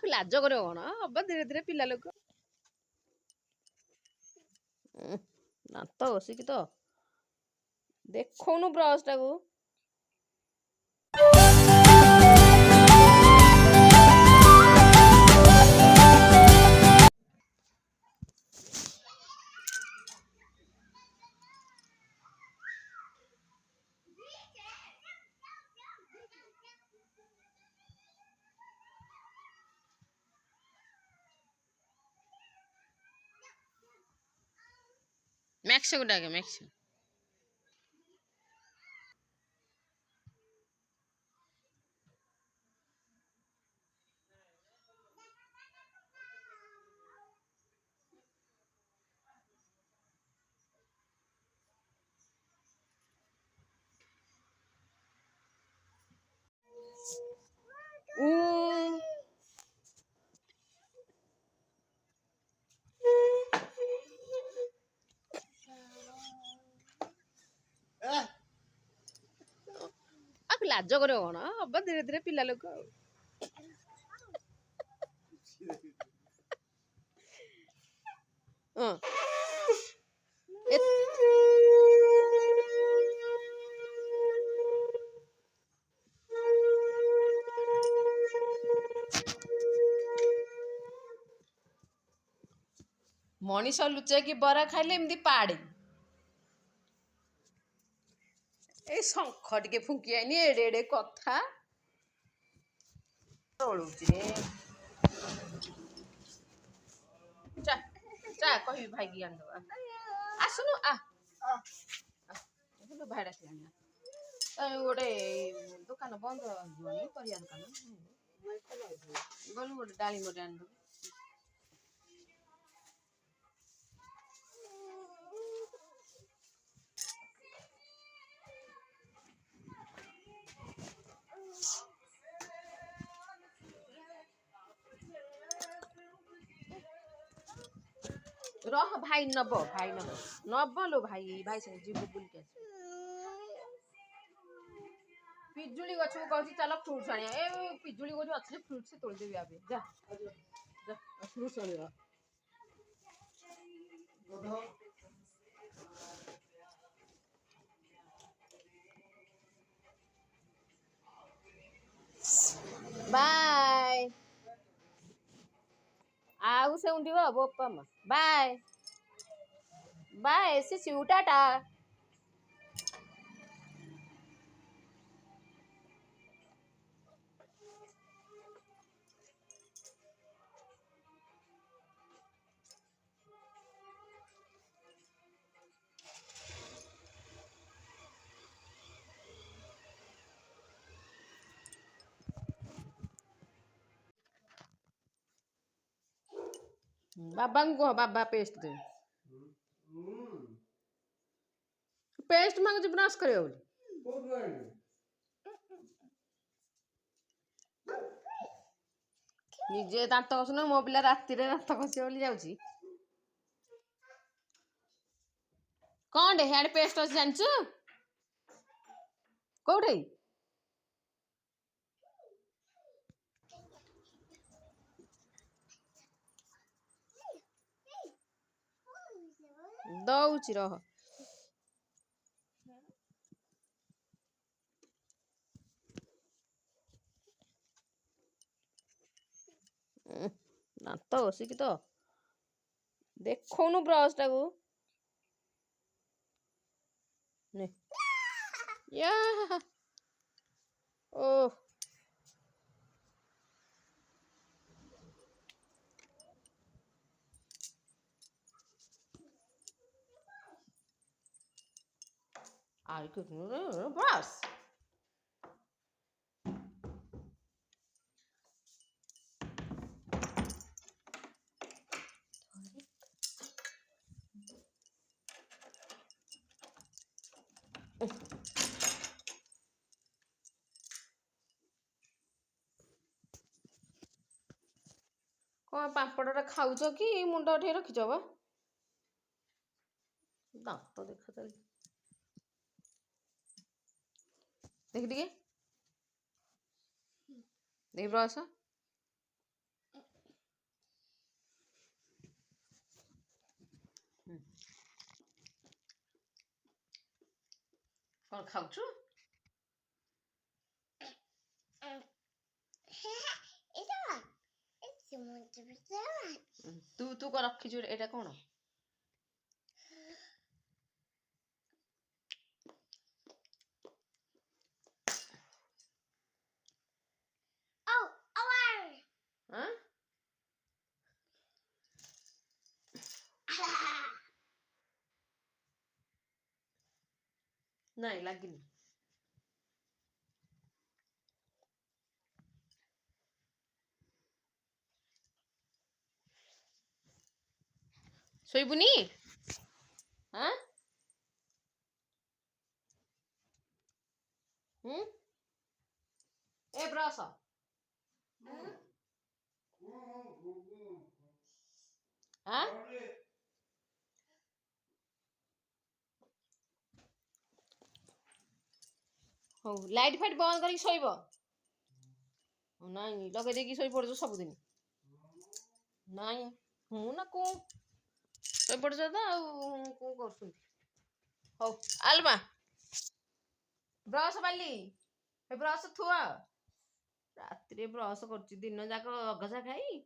ଲାଜ କରିବ କଣ ହବ ଧୀରେ ଧୀରେ ପିଲା ଲୋକ ଦାନ୍ତ ଘଷିକି ତ ଦେଖଉନୁ ବ୍ରଶ ଟାକୁ मैक्स को डाके मैक्स लाज करियो कौन हम धीरे धीरे पिला लोक मनीष लुचे कि बरा खाइले एमती पाड़े ए शंख टिके फुंकी आईनी एडे एडे कथा कह भाई की आन आसुनु भाई डाक गोटे दुकान बंद परिया दुकान गलु गोटे डालीम आन रह भाई नब लो भाई से जीव बुल के पिजुली गछ को कहूँ चल फ्रूट्स आने ए पिजुली गछ अच्छे फ्रूट्स से तोड़ देवी आबे जा जा फ्रूट्स आने बाय आउ से उंडी बोपा मा बाय बाय सी टाटा बाबा को कह बाबा पेस्ट दे पेस्ट मांगुची ब्रश करियो बोली निजे दांत घसुन मो पिला राति दांत घसी बोली जाउची कौन दे हेड पेस्ट अछि जानछु कोठे दौची रह दांत घसिकी तो देखौनु ब्रश टाको ने या ओ आई कुछ ब्रश कौन पापड़ खाऊच कि मुंड उठे रखिच बा दांत देख चल देख टिके देख ब्रश कौन खाऊ तू तू को रखी जो एटा कौन हाँ नहीं लगिनी शोइबुनी हाँ ए ब्रश हाँ हो लाइट फाइट बंद करके शोइब नहीं लगे देखी शोइ पड़ सबुदिन नहीं हूँ ना को शोइ पड़ तो को कर हौ आलमा ब्रश बाली ब्रश थुआ राति ब्रश कर दिन जाक अगसा खाई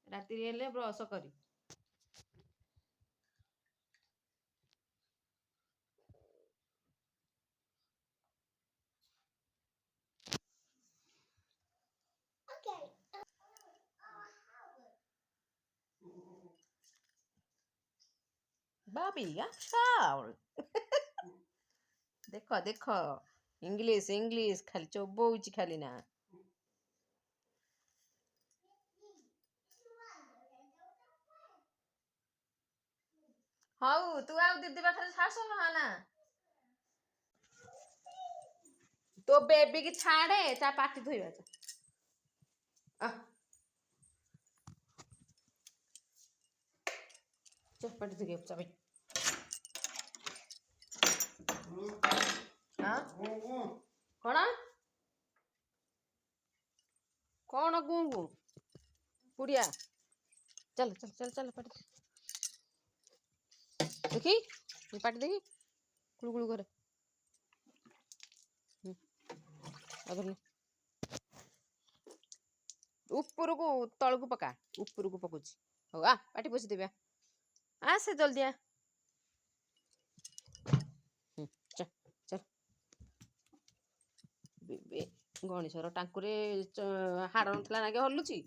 राति हेले ब्रश करी बाबी देख देख इंग्लिश इंग्लिश खाली चोबौची खाली ना हाउ तू आ दीदी पाखे छास ना तो बेबी की छाड़े ता पाटी धोइबा चल पाटी धोइबा चा भाई हाँ कौन कौन गु गु कुड़िया चल चल चल चल पाटी देखी पाटी देखी कुलु कुलु करे ऊपर को तल को पका ऊपर को पकुची हो आ पाटी पोछि देबा आ से जल्दी आ चल चल बेबे गणेशर टांकुरे हाड़ नथला नागे हलुची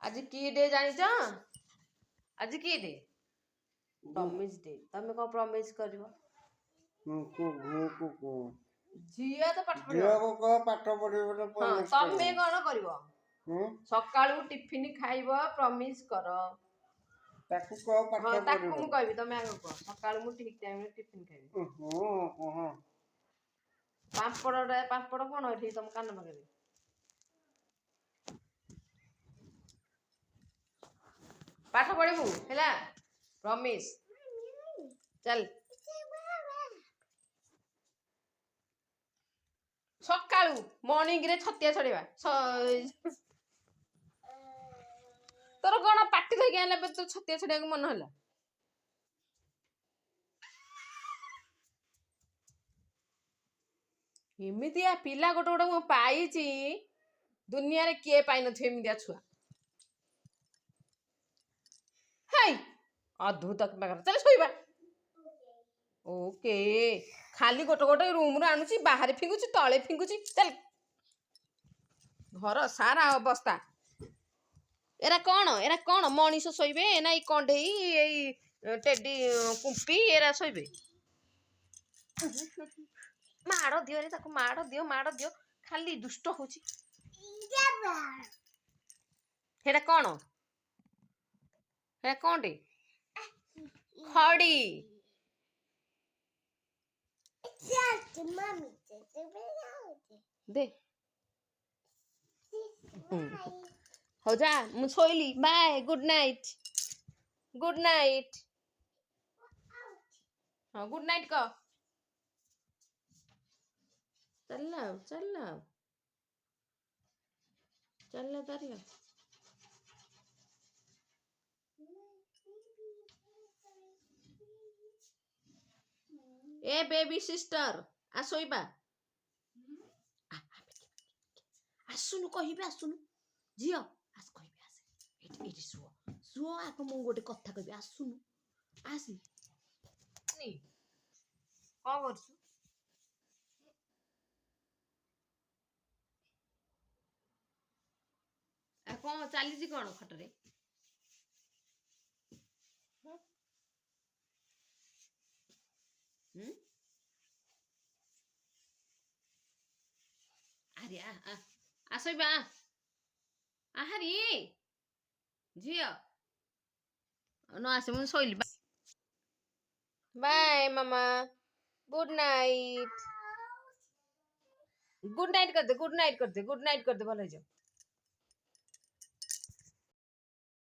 आज की डे जानी आज की डे प्रॉमिस डे तमे को प्रॉमिस करिवो झिया तो पाठ पढ़िबो हां तमे कोन करिवो सकाळू टिफिन खाइबो प्रॉमिस कर ताकू को पाठ पढ़िबो ताकू मु कहबी तमे आगो को सकाळू मु ठीक टाइम रे टिफिन खाइबी पापड़ कोन एठी तम कान पके पाठ पढ़िबू हैला प्रॉमिस चल सकाळू मॉर्निंग रे छतिया छड़ेबा तोर कोन पाटी धोइ गेला बे तो छतिया छड़िया को मन होला एमितिया पिला गोटे गोटे मु पाइची दुनिया रे किए पाइ न थे एमितिया छुआ हाय अद्भुत चल सोइबा ओके खाली गोटे गोटे रूम रू आनुची बाहर फिंगुची तले फिंगुची चल घर सारा अवस्था एरा कौन मनीष सोइबे ना ई कंढेई एई टेडी कुंपी एरा सोइबे माड़ दियो रे ताको माड़ दियो खाली दुष्ट होची हेरा कौन टे खड़ी दे हो जा मु सोइली बाय गुड नाइट हाँ गुड नाइट का चल तारिया ए बेबी सिस्टर आसोइबा आसुनु कहिबे आसुनु झियो आस कहिबे आसे एटी सुओ सुओ आको मु गोटे कथा कहबे आसुनु आसी नी का करछु आ कोन चाली जी कोन खटरे अरे आसोइबा आहारी झियो न आसे मु सोइली बाय मामा गुड नाइट कर दे गुड नाइट कर दे भल जाओ